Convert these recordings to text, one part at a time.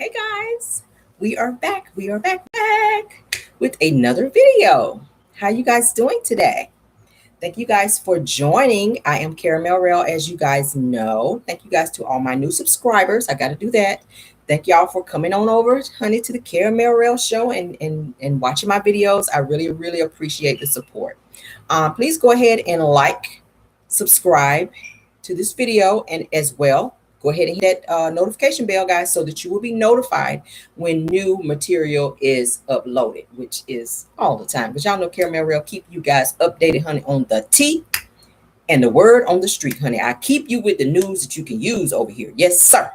Hey guys, we are back. We are back with another video. How you guys doing today? Thank you guys for joining. I am Caramel Rail, as you guys know. Thank you guys to all my new subscribers. I got to do that. Thank y'all for coming on over, honey, to the Caramel Rail show and watching my videos. I really appreciate the support. Please go ahead and like, subscribe to this video, and as well, go ahead and hit that notification bell, guys, so that you will be notified when new material is uploaded, which is all the time. But y'all know Caramel Rail keep you guys updated, honey, on the T and the word on the street, honey. I keep you with the news that you can use over here. Yes, sir.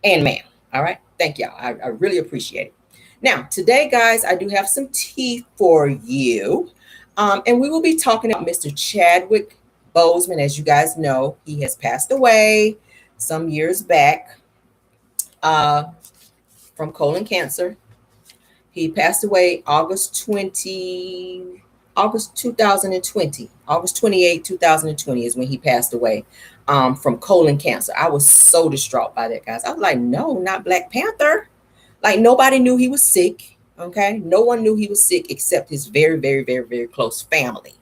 And ma'am. All right. Thank y'all. I really appreciate it. Now, today, guys, I do have some tea for you. And we will be talking about Mr. Chadwick Boseman. As you guys know, he has passed away some years back from colon cancer. He passed away August 2020. August 28, 2020 is when he passed away from colon cancer. I was so distraught by that, guys. I was like, no, not Black Panther. Like, nobody knew he was sick. Okay. No one knew he was sick except his very close family.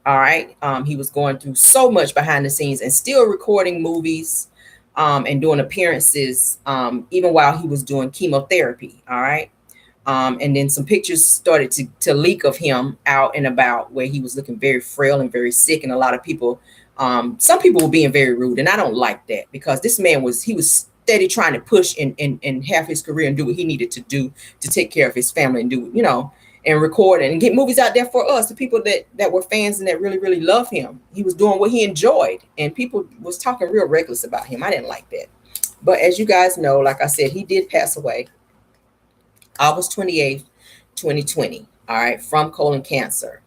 All right. He was going through so much behind the scenes and still recording movies and doing appearances even while he was doing chemotherapy. All right. And then some pictures started to leak of him out and about where he was looking very frail and very sick. And a lot of people, some people were being very rude. And I don't like that, because this man was steady trying to push and have his career and do what he needed to do to take care of his family and do, and record and get movies out there for us, the people that were fans and that really love him. He was doing what he enjoyed, and people was talking real reckless about him. I didn't like that. But as you guys know, like I said, he did pass away August 28th, 2020, all right, from colon cancer.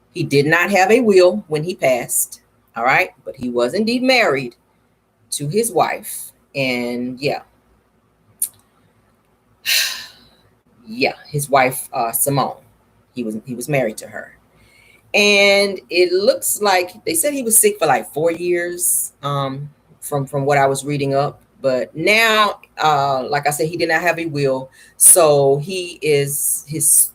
He did not have a will when he passed, all right, but he was indeed married to his wife. And yeah, his wife, Simone. He was married to her. And it looks like they said he was sick for like 4 years, from what I was reading up. But now, like I said, he did not have a will. So his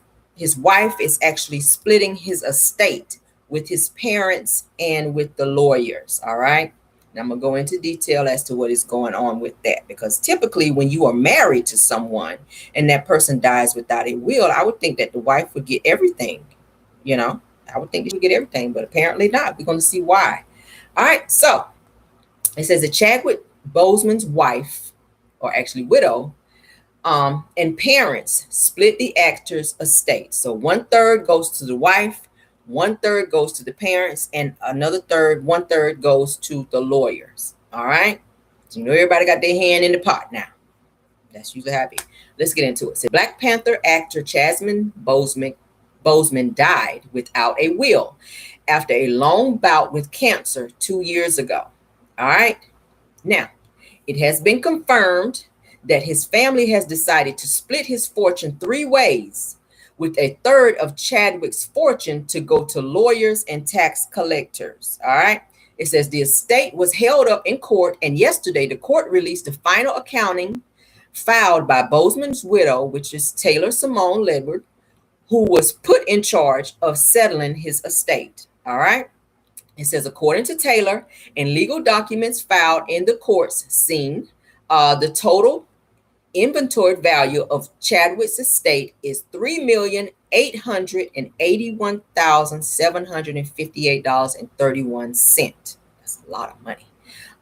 wife is actually splitting his estate with his parents and with the lawyers. All right. And I'm going to go into detail as to what is going on with that, because typically when you are married to someone and that person dies without a will, I would think that the wife would get everything. I would think he would get everything, but apparently not. We're going to see why. All right. So it says that Chadwick Boseman's wife, or actually widow, and parents split the actor's estate. So 1/3 goes to the wife, 1/3 goes to the parents, and another 1/3 goes to the lawyers. All right. So everybody got their hand in the pot now. That's usually how it is. Let's get into it. So Black Panther actor Chadwick Boseman died without a will after a long bout with cancer 2 years ago. All right. Now, it has been confirmed that his family has decided to split his fortune 3 ways, with 1/3 of Chadwick's fortune to go to lawyers and tax collectors. All right. It says the estate was held up in court, and yesterday the court released the final accounting filed by Boseman's widow, which is Taylor Simone Ledward, who was put in charge of settling his estate. All right. It says, according to Taylor and legal documents filed in the court's scene, the total inventory value of Chadwick's estate is $3,881,758.31. That's a lot of money.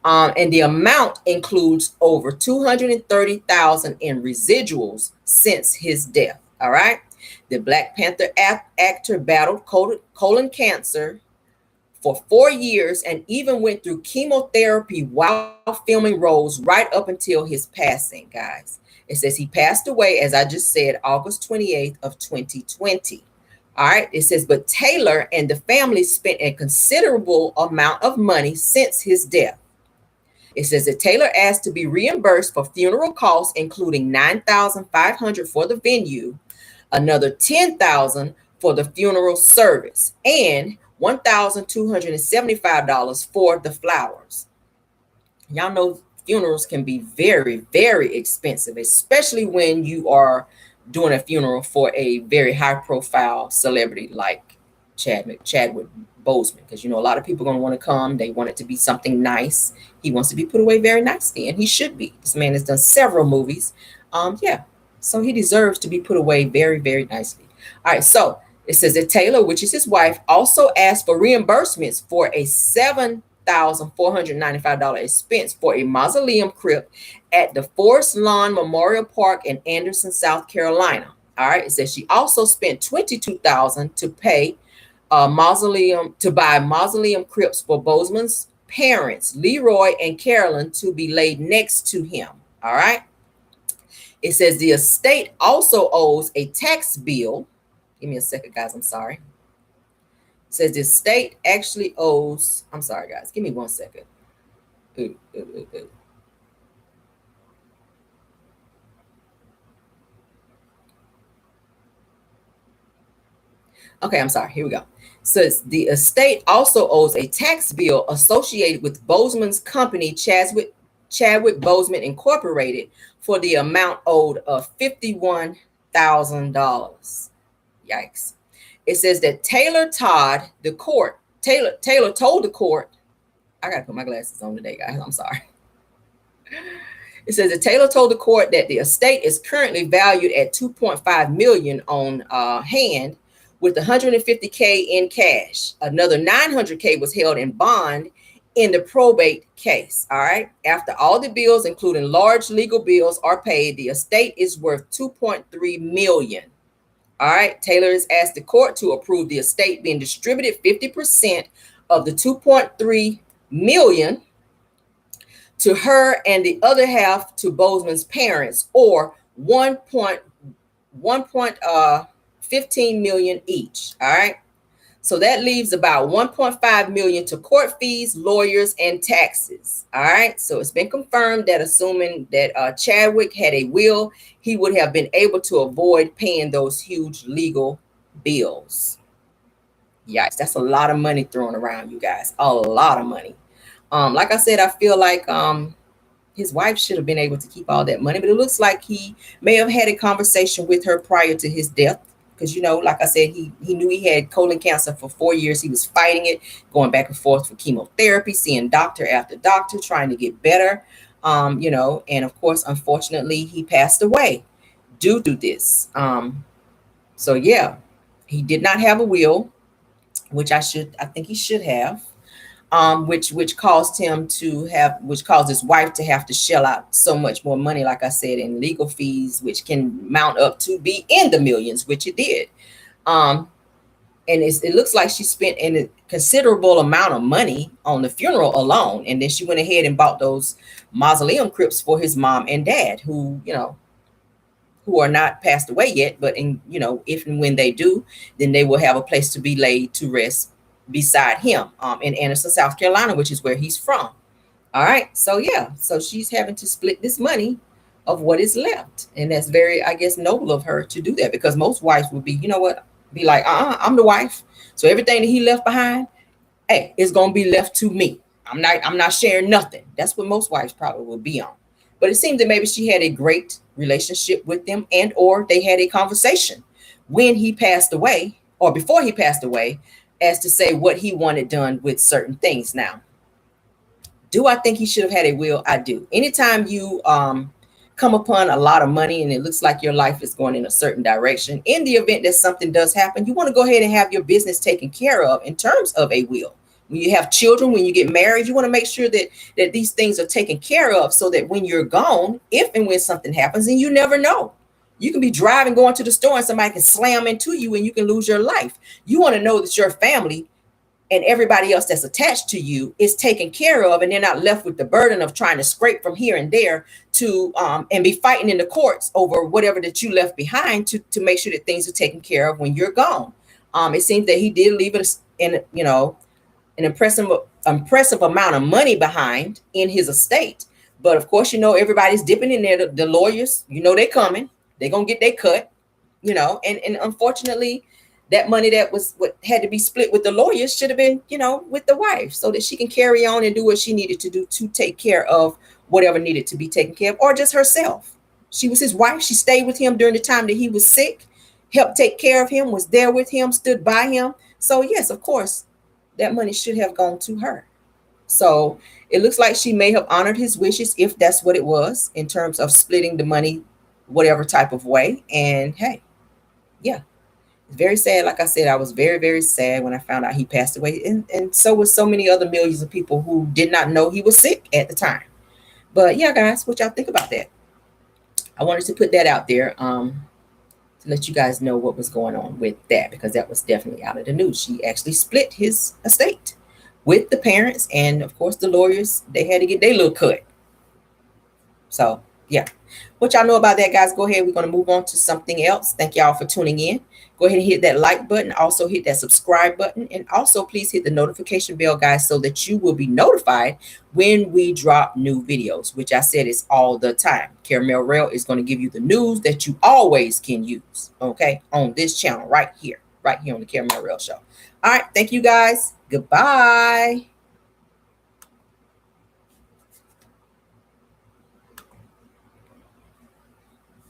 And the amount includes over $230,000 in residuals since his death. All right. The Black Panther actor battled colon cancer for 4 years and even went through chemotherapy while filming roles right up until his passing, guys. It says he passed away, as I just said, August 28th of 2020. All right. It says, but Taylor and the family spent a considerable amount of money since his death. It says that Taylor asked to be reimbursed for funeral costs, including $9,500 for the venue, another $10,000 for the funeral service, and $1,275 for the flowers. Y'all know funerals can be very, very expensive, especially when you are doing a funeral for a very high profile celebrity like Chadwick Boseman, because a lot of people are going to want to come. They want it to be something nice. He wants to be put away very nicely, and he should be. This man has done several movies. Yeah, so he deserves to be put away very, very nicely. All right, so it says that Taylor, which is his wife, also asked for reimbursements for a $7,495 expense for a mausoleum crypt at the Forest Lawn Memorial Park in Anderson, South Carolina. All right, it says she also spent $22,000 to pay buy mausoleum crypts for Boseman's parents, Leroy and Carolyn, to be laid next to him. All right. It says the estate also owes a tax bill. Give me a second, guys. I'm sorry. It says the estate actually owes. I'm sorry, guys. Give me 1 second. Okay, I'm sorry. Here we go. Says the estate also owes a tax bill associated with Boseman's company, Chadwick Boseman Incorporated, for the amount owed of $51,000. Yikes. It says that Taylor told the court, I gotta put my glasses on today, guys. I'm sorry. It says that Taylor told the court that the estate is currently valued at $2.5 million on hand, with $150K in cash. Another $900K was held in bond in the probate case. All right. After all the bills, including large legal bills, are paid, the estate is worth $2.3 million. All right. Taylor has asked the court to approve the estate being distributed 50% of the $2.3 million to her and the other half to Boseman's parents, or 1.15 million each. All right. So that leaves about 1.5 million to court fees, lawyers, and taxes. All right. So it's been confirmed that assuming that Chadwick had a will, he would have been able to avoid paying those huge legal bills. Yikes. That's a lot of money thrown around, you guys. A lot of money. Like I said, I feel like his wife should have been able to keep all that money, but it looks like he may have had a conversation with her prior to his death. Because, like I said, he knew he had colon cancer for 4 years. He was fighting it, going back and forth for chemotherapy, seeing doctor after doctor, trying to get better. And of course, unfortunately, he passed away due to this. So yeah, he did not have a will, which I think he should have. Which caused his wife to have to shell out so much more money, like I said, in legal fees, which can mount up to be in the millions, which it did. And it looks like she spent a considerable amount of money on the funeral alone. And then she went ahead and bought those mausoleum crypts for his mom and dad, who are not passed away yet, but if and when they do, then they will have a place to be laid to rest beside him in Anderson, South Carolina, which is where he's from. All right. So yeah, so she's having to split this money of what is left. And that's very, I guess, noble of her to do that, because most wives would be, be like, I'm the wife. So everything that he left behind, hey, it's gonna be left to me. I'm not sharing nothing. That's what most wives probably will be on. But it seems that maybe she had a great relationship with them, and or they had a conversation when he passed away or before he passed away, as to say what he wanted done with certain things. Now, do I think he should have had a will? I do. Anytime you come upon a lot of money and it looks like your life is going in a certain direction, in the event that something does happen, you want to go ahead and have your business taken care of in terms of a will. When you have children, when you get married, you want to make sure that these things are taken care of, so that when you're gone, if and when something happens, and you never know. You can be driving, going to the store, and somebody can slam into you and you can lose your life. You want to know that your family and everybody else that's attached to you is taken care of, and they're not left with the burden of trying to scrape from here and there to and be fighting in the courts over whatever that you left behind to make sure that things are taken care of when you're gone. It seems that he did leave it in, an impressive amount of money behind in his estate. But of course, everybody's dipping in there. The lawyers, they're coming. They're going to get their cut, and unfortunately, that money that was what had to be split with the lawyers should have been, with the wife, so that she can carry on and do what she needed to do to take care of whatever needed to be taken care of, or just herself. She was his wife. She stayed with him during the time that he was sick, helped take care of him, was there with him, stood by him. So yes, of course, that money should have gone to her. So it looks like she may have honored his wishes, if that's what it was, in terms of splitting the money, whatever type of way. And hey, yeah, very sad. Like I said, I was very, very sad when I found out he passed away. And so was so many other millions of people who did not know he was sick at the time. But yeah, guys, what y'all think about that? I wanted to put that out there to let you guys know what was going on with that, because that was definitely out of the news. She actually split his estate with the parents, and of course the lawyers, they had to get their little cut. So yeah, what y'all know about that, guys? Go ahead, we're going to move on to something else. Thank y'all for tuning in. Go ahead and hit that like button, also hit that subscribe button, and also please hit the notification bell, guys, so that you will be notified when we drop new videos, which I said is all the time. Caramel Rel is going to give you the news that you always can use, okay, on this channel right here on the Caramel Rel Show. All right, thank you guys. Goodbye.